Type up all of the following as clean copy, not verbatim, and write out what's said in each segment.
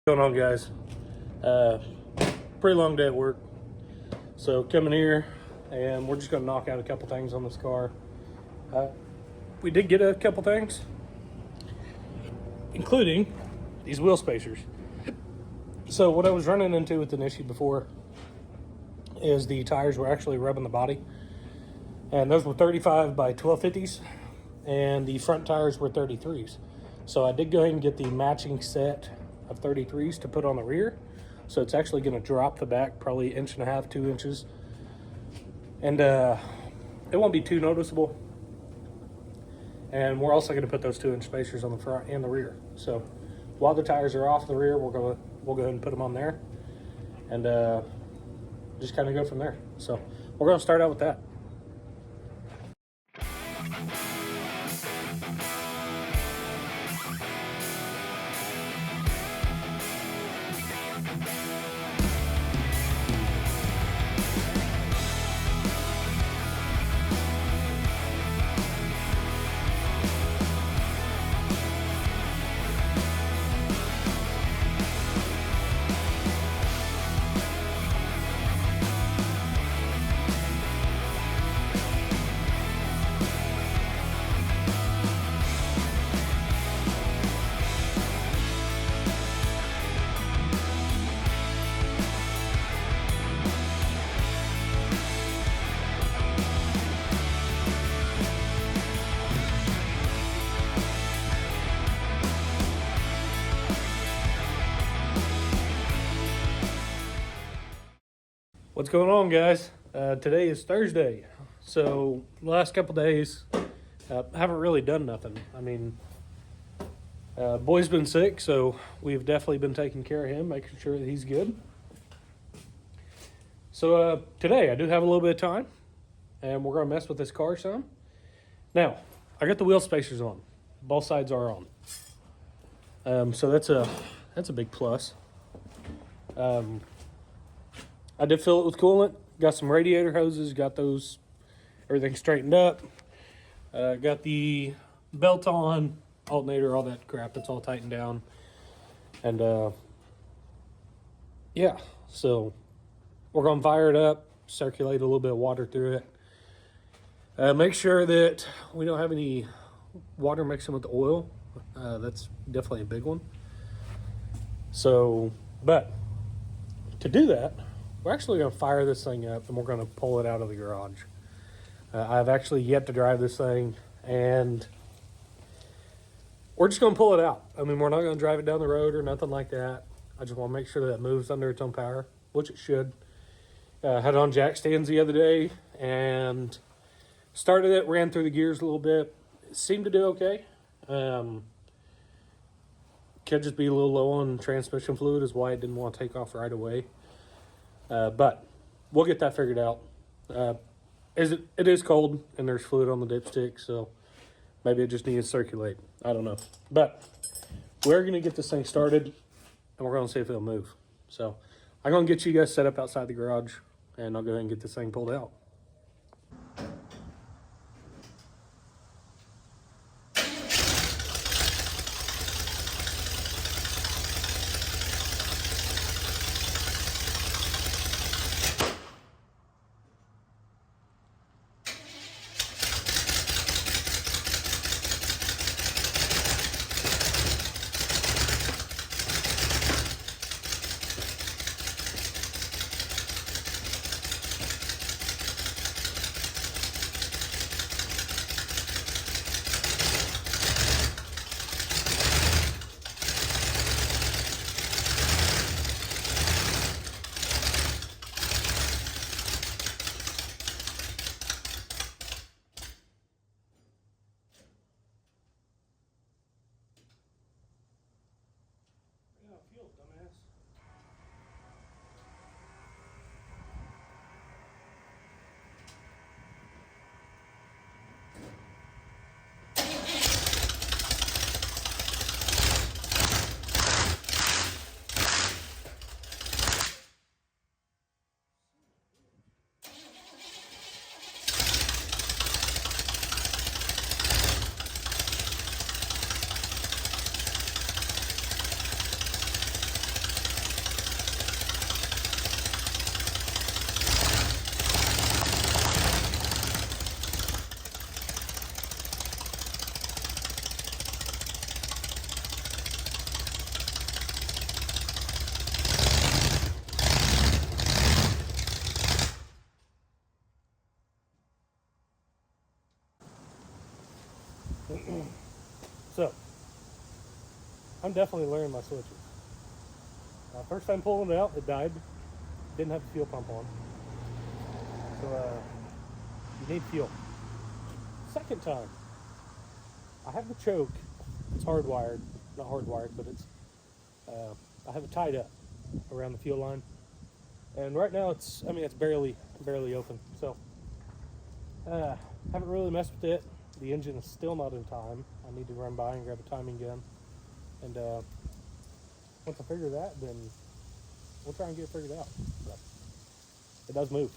What's going on, guys? Pretty long day at work, so coming here and we're just going to knock out a couple things on this car. We did get a couple things, including these wheel spacers. So what I was running into with an issue before is the tires were actually rubbing the body, and those were 35 by 1250s and the front tires were 33s. So I did go ahead and get the matching set of 33s to put on the rear, so it's actually going to drop the back probably 1.5 inches, 2 inches, and it won't be too noticeable. And we're also going to put those 2-inch spacers on the front and the rear. So while the tires are off the rear, we'll go ahead and put them on there, and just kind of go from there. So we're going to start out with that. What's going on, guys? Today is Thursday, so the last couple days haven't really done nothing. I mean, boy's been sick, so we've definitely been taking care of him, making sure that he's good. So today I do have a little bit of time, and we're going to mess with this car some. Now, I got the wheel spacers on. Both sides are on. So that's a big plus. I did fill it with coolant, got some radiator hoses, got those, everything straightened up. Got the belt on, alternator, all that crap, it's all tightened down. And yeah, so we're gonna fire it up, circulate a little bit of water through it. Make sure that we don't have any water mixing with the oil. That's definitely a big one. So, but to do that, we're actually going to fire this thing up and we're going to pull it out of the garage. I've actually yet to drive this thing, and we're just going to pull it out. I mean, we're not going to drive it down the road or nothing like that. I just want to make sure that it moves under its own power, which it should. Had it on jack stands the other day and started it, ran through the gears a little bit. It seemed to do okay. Could just be a little low on transmission fluid is why it didn't want to take off right away. But we'll get that figured out. It is cold and there's fluid on the dipstick, so maybe it just needs to circulate. I don't know. But we're going to get this thing started and we're going to see if it'll move. So I'm going to get you guys set up outside the garage and I'll go ahead and get this thing pulled out. I'm definitely learning my switches. First time pulling it out, it died. Didn't have the fuel pump on. So you need fuel. Second time, I have the choke. It's hardwired, not hardwired, but it's I have it tied up around the fuel line, and right now it's barely open. So haven't really messed with it. The engine is still not in time. I need to run by and grab a timing gun, and once I figure that, then we'll try and get it figured out. But it does move.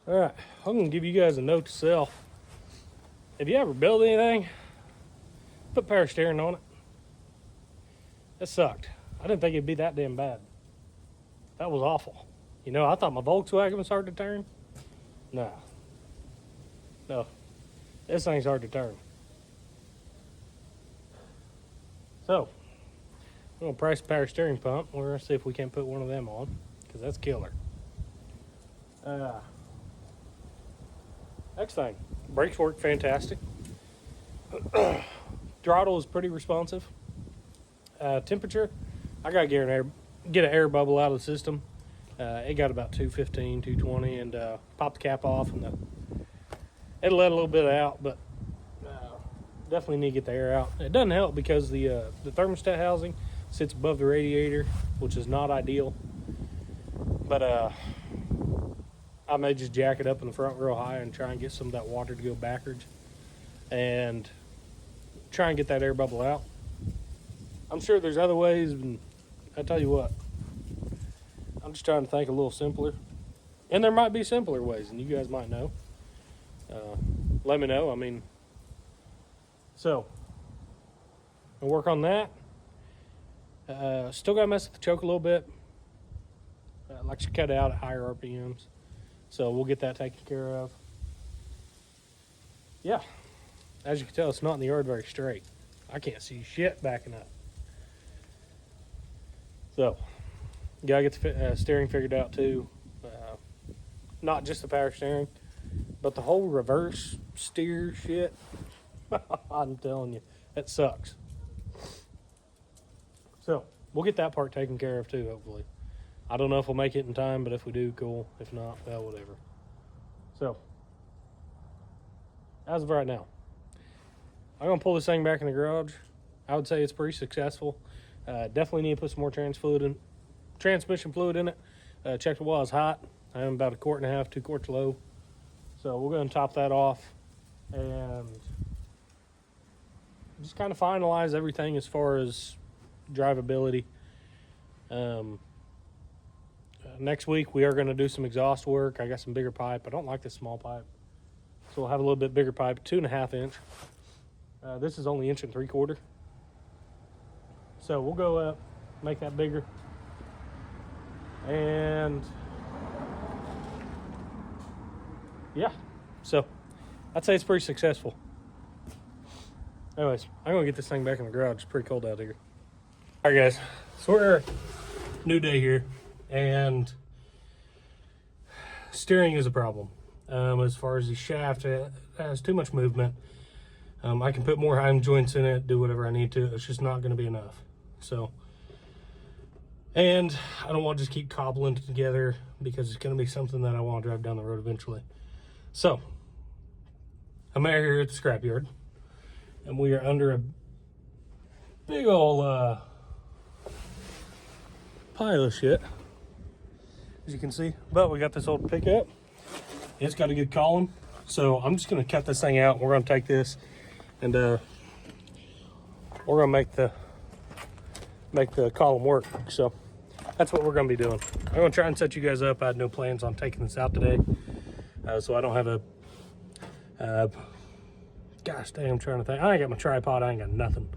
Alright, I'm going to give you guys a note to self. If you ever build anything, put power steering on it. That sucked. I didn't think it'd be that damn bad. That was awful. You know, I thought my Volkswagen was hard to turn. No. This thing's hard to turn. So, I'm going to price the power steering pump. We're going to see if we can't put one of them on, because that's killer. Next thing, brakes work fantastic. Throttle is pretty responsive. Temperature, I gotta get an air bubble out of the system. It got about 215, 220, and pop the cap off, and it'll let a little bit out, but definitely need to get the air out. It doesn't help because the thermostat housing sits above the radiator, which is not ideal. But I may just jack it up in the front real high and try and get some of that water to go backwards and try and get that air bubble out. I'm sure there's other ways, and I tell you what, I'm just trying to think a little simpler. And there might be simpler ways, and you guys might know. Let me know. So I'll work on that. Still got to mess with the choke a little bit. Like to cut it out at higher RPMs. So we'll get that taken care of. Yeah, as you can tell, it's not in the yard very straight. I can't see shit backing up. So, gotta get the steering figured out too. Not just the power steering, but the whole reverse steer shit. I'm telling you, that sucks. So, we'll get that part taken care of too, hopefully. I don't know if we'll make it in time, but if we do, cool. If not, well, whatever. So, as of right now, I'm going to pull this thing back in the garage. I would say it's pretty successful. Definitely need to put some more transmission fluid in it. Checked it while it's hot. I am about 1.5 quarts, 2 quarts low. So we're going to top that off and just kind of finalize everything as far as drivability. Next week we are going to do some exhaust work. I got some bigger pipe. I don't like this small pipe, so we'll have a little bit bigger pipe, 2.5 inch. This is only 1 3/4 inch. So we'll go up, make that bigger, and yeah, so I'd say it's pretty successful. Anyways, I'm gonna get this thing back in the garage. It's pretty cold out here. All right, guys, so we're new day here, and steering is a problem. As far as the shaft, it has too much movement. I can put more hime joints in it, do whatever I need to. It's just not going to be enough. So, And I don't want to just keep cobbling it together because it's going to be something that I want to drive down the road eventually. So, I'm out here at the scrapyard, and we are under a big old pile of shit, as you can see. But we got this old pickup. It's got a good column. So I'm just going to cut this thing out. We're going to take this and we're going to make the column work. So that's what we're going to be doing. I'm going to try and set you guys up. I had no plans on taking this out today. So I don't have a, gosh dang, I'm trying to think. I ain't got my tripod. I ain't got nothing.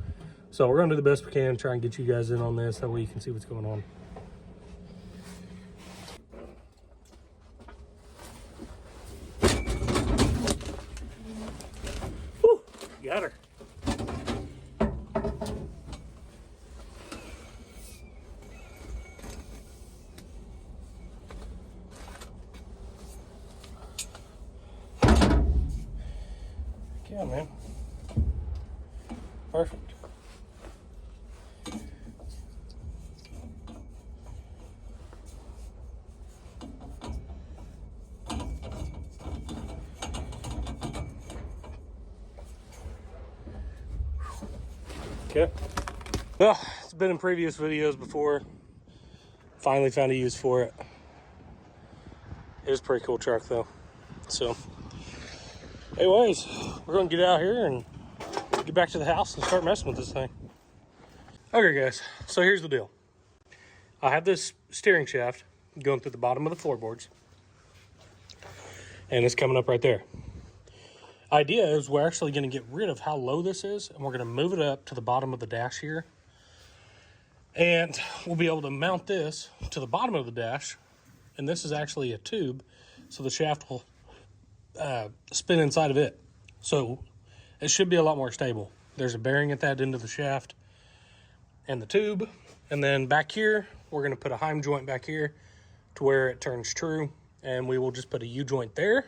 So we're going to do the best we can, try and get you guys in on this. That way you can see what's going on. Whew, got her. Yeah, man. Perfect. Okay. Well, it's been in previous videos before. Finally found a use for it. It was a pretty cool truck though. So, anyways, we're gonna get out here and get back to the house and start messing with this thing. Okay guys, so here's the deal. I have this steering shaft going through the bottom of the floorboards. And it's coming up right there. Idea is we're actually gonna get rid of how low this is, and we're gonna move it up to the bottom of the dash here. And we'll be able to mount this to the bottom of the dash. And this is actually a tube, so the shaft will spin inside of it. So it should be a lot more stable. There's a bearing at that end of the shaft and the tube. And then back here, we're gonna put a Heim joint back here to where it turns true. And we will just put a U-joint there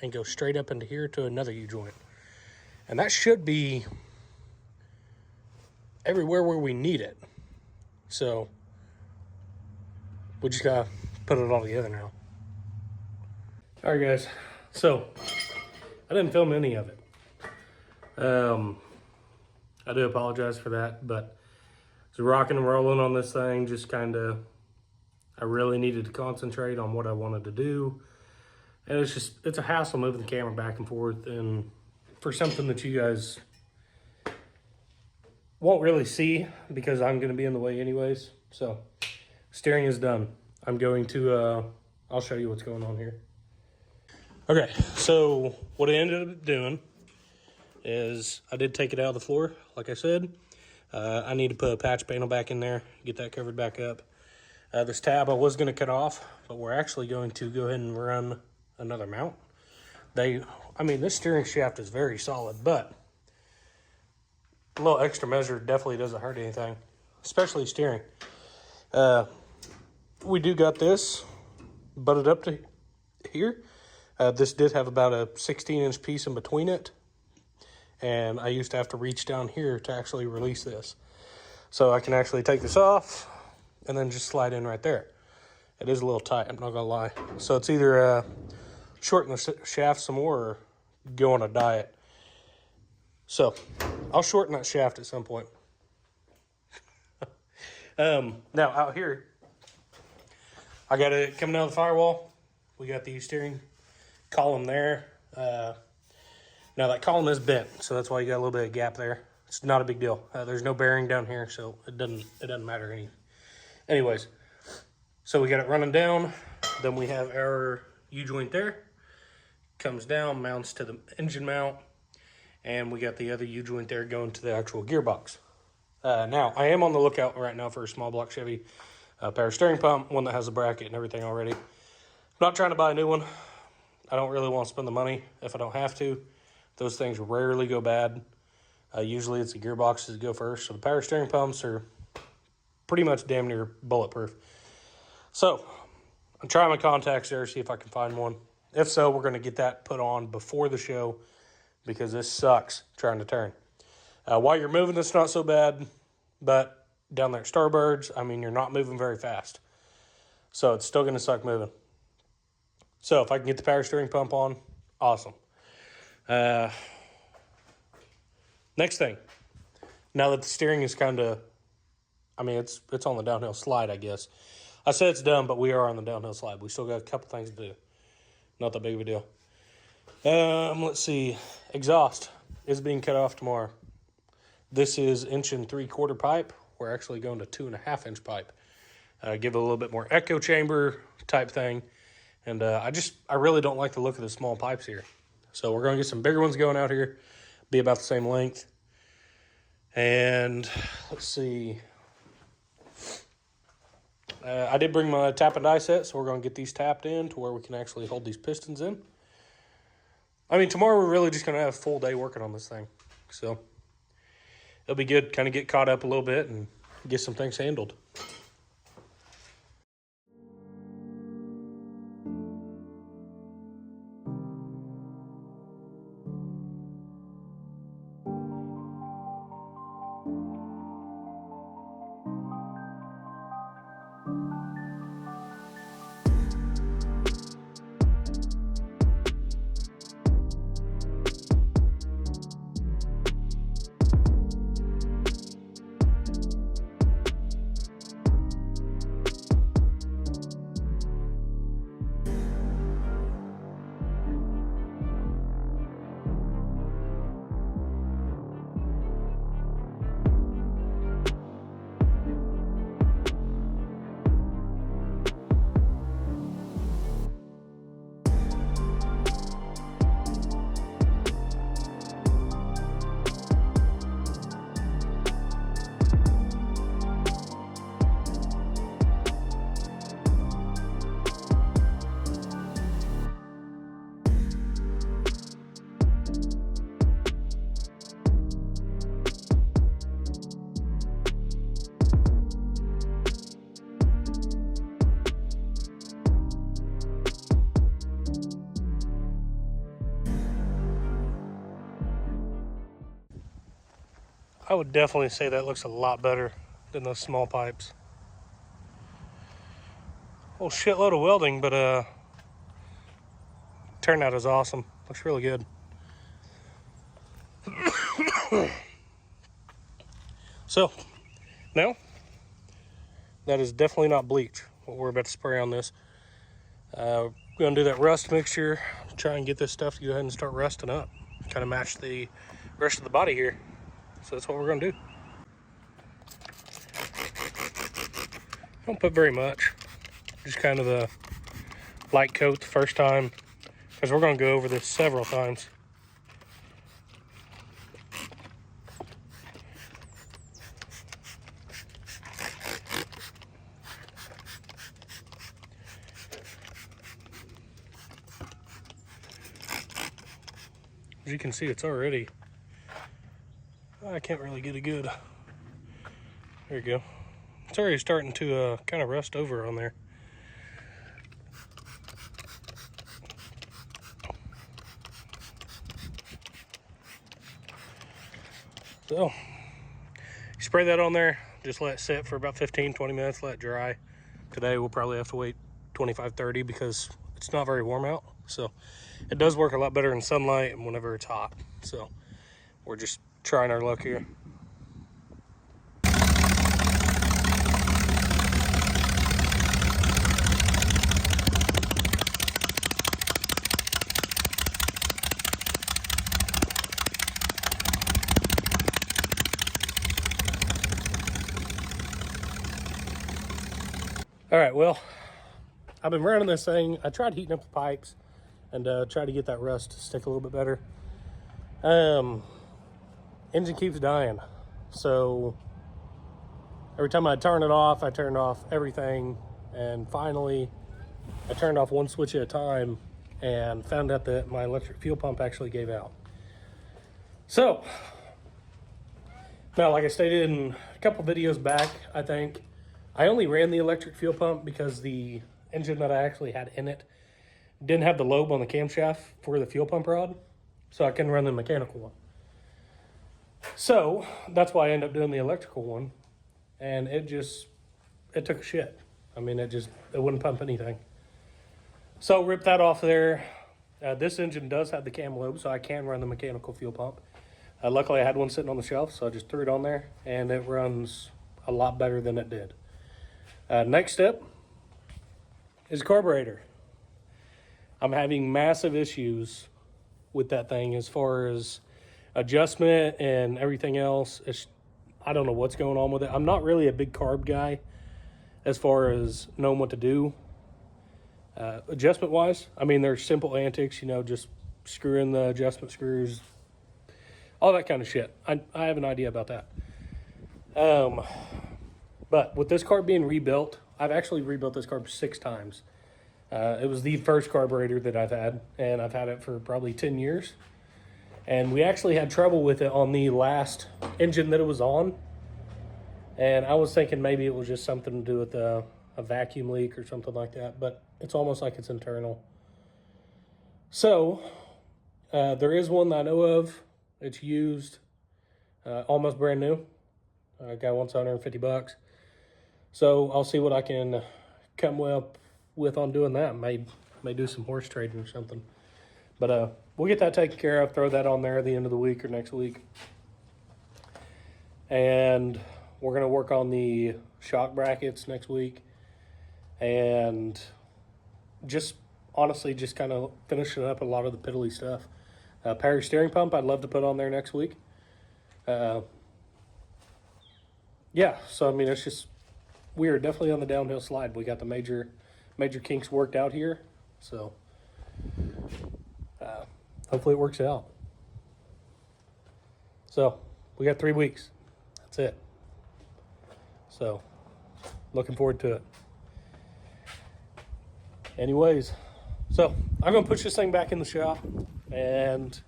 and go straight up into here to another U-joint. And that should be everywhere where we need it. So we just gotta put it all together now. All right, guys. So I didn't film any of it. I do apologize for that, but it's rocking and rolling on this thing. Just kind of, I really needed to concentrate on what I wanted to do. And it's a hassle moving the camera back and forth, and for something that you guys won't really see because I'm going to be in the way anyways. So steering is done. I'm going to, I'll show you what's going on here. Okay, so what I ended up doing is I did take it out of the floor, like I said. I need to put a patch panel back in there, get that covered back up. This tab I was going to cut off, but we're actually going to go ahead and run another mount. I mean, this steering shaft is very solid, but a little extra measure definitely doesn't hurt anything, especially steering. We do got this butted up to here. This did have about a 16-inch piece in between it, and I used to have to reach down here to actually release this. So I can actually take this off and then just slide in right there. It is a little tight, I'm not gonna lie. So it's either shorten the shaft some more or go on a diet. So I'll shorten that shaft at some point. Now out here, I got it coming out of the firewall. We got the steering column there. Now that column is bent, so that's why you got a little bit of gap there. It's not a big deal. There's no bearing down here, so it doesn't matter anyways. So we got it running down. Then we have our U-joint there. Comes down, mounts to the engine mount, and we got the other U-joint there going to the actual gearbox. Now, I am on the lookout right now for a small block Chevy power steering pump, one that has a bracket and everything already. I'm not trying to buy a new one. I don't really want to spend the money if I don't have to. Those things rarely go bad. Usually it's the gearboxes that go first, so the power steering pumps are pretty much damn near bulletproof. So, I'm trying my contacts there, see if I can find one. If so, we're going to get that put on before the show because this sucks trying to turn. While you're moving, it's not so bad, but down there at Starbirds, I mean, you're not moving very fast. So it's still going to suck moving. So if I can get the power steering pump on, awesome. Next thing, now that the steering is kind of, I mean, it's on the downhill slide, I guess. I said it's done, but we are on the downhill slide. We still got a couple things to do. Not that big of a deal. Let's see. Exhaust is being cut off tomorrow. This is 1 3/4 pipe. We're actually going to 2.5 inch pipe. Give it a little bit more echo chamber type thing. And I really don't like the look of the small pipes here. So we're going to get some bigger ones going out here. Be about the same length. And let's see. I did bring my tap and die set, so we're going to get these tapped in to where we can actually hold these pistons in. I mean, tomorrow we're really just going to have a full day working on this thing. So it'll be good, kind of get caught up a little bit and get some things handled. I would definitely say that looks a lot better than those small pipes. Whole shitload of welding, but turnout is awesome. Looks really good. So now that is definitely not bleach, what we're about to spray on this. We're gonna do that rust mixture, try and get this stuff to go ahead and start rusting up, kind of match the rest of the body here. So that's what we're gonna do. Don't put very much, just kind of a light coat the first time, because we're gonna go over this several times. As you can see, it's already, I can't really get a good, there you go. It's already starting to kind of rust over on there. So, you spray that on there, just let it sit for about 15-20 minutes, let it dry. Today we'll probably have to wait 25-30 because it's not very warm out. So it does work a lot better in sunlight and whenever it's hot. So we're just trying our luck here. All right, well, I've been running this thing. I tried heating up the pipes and try to get that rust to stick a little bit better. Engine keeps dying. So every time I turn it off, I turned off everything. And finally, I turned off one switch at a time and found out that my electric fuel pump actually gave out. So now, like I stated in a couple videos back, I think, I only ran the electric fuel pump because the engine that I actually had in it didn't have the lobe on the camshaft for the fuel pump rod, so I couldn't run the mechanical one. So that's why I ended up doing the electrical one. and it took a shit. I mean, it wouldn't pump anything. So ripped that off there. This engine does have the cam lobe, so I can run the mechanical fuel pump. Luckily, I had one sitting on the shelf, so I just threw it on there, and it runs a lot better than it did. Next step is carburetor. I'm having massive issues with that thing as far as adjustment and everything else. I don't know what's going on with it. I'm not really a big carb guy as far as knowing what to do. Adjustment wise, I mean, there's simple antics, you know, just screwing the adjustment screws, all that kind of shit. I have an idea about that. But with this carb being rebuilt, I've actually rebuilt this carb 6 times. It was the first carburetor that I've had, and I've had it for probably 10 years. And we actually had trouble with it on the last engine that it was on. And I was thinking maybe it was just something to do with a vacuum leak or something like that, but it's almost like it's internal. So there is one that I know of. It's used, almost brand new. Guy wants $150. So I'll see what I can come up with on doing that. May do some horse trading or something. But we'll get that taken care of, throw that on there at the end of the week or next week. And we're going to work on the shock brackets next week. And just honestly, just kind of finishing up a lot of the piddly stuff. Power steering pump, I'd love to put on there next week. Yeah, so I mean, it's just, we are definitely on the downhill slide. We got the major kinks worked out here. So hopefully it works out. So we got 3 weeks. That's it. So looking forward to it. Anyways, so I'm going to push this thing back in the shop, and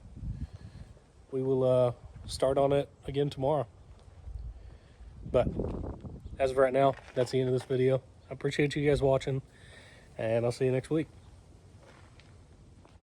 we will start on it again tomorrow. But as of right now, that's the end of this video. I appreciate you guys watching, and I'll see you next week.